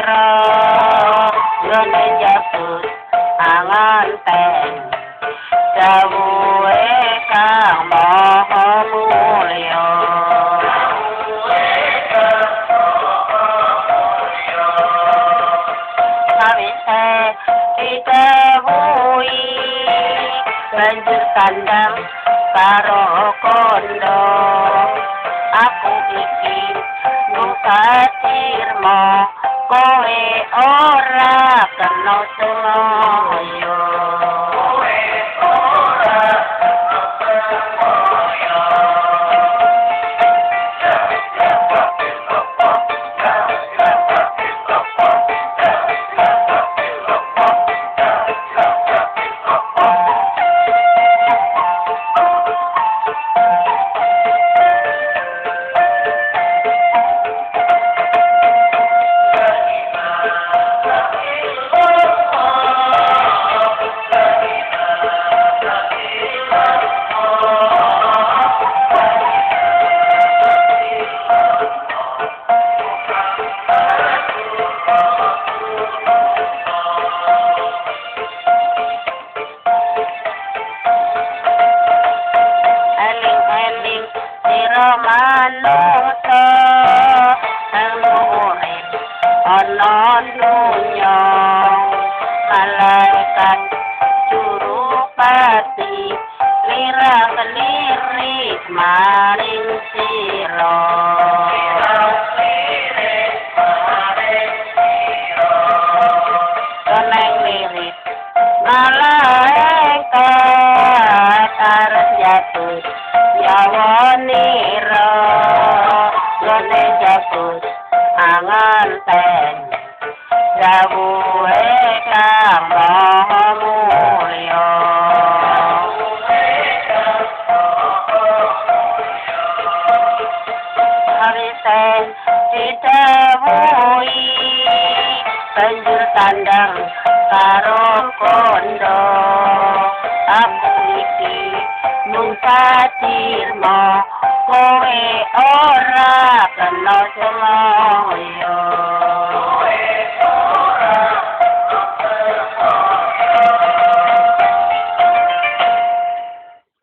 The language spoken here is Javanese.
nira ngene jabut angan ten dawuhe kang maha mulya sawise didhawuhi banjur kandhang karo kondo aku iki nukatirmo kowe ora kena semoyo manusa urip ana dunya malaikat jurupati lirik maring sira keneng lirik malaikat arep jatuh nyawanira ngene jabut angan ten dawuhe kang maha mulya sawise didhawuhi banjur kandhang karo kondo aku iki mung katirmo kowe ora kena semoyo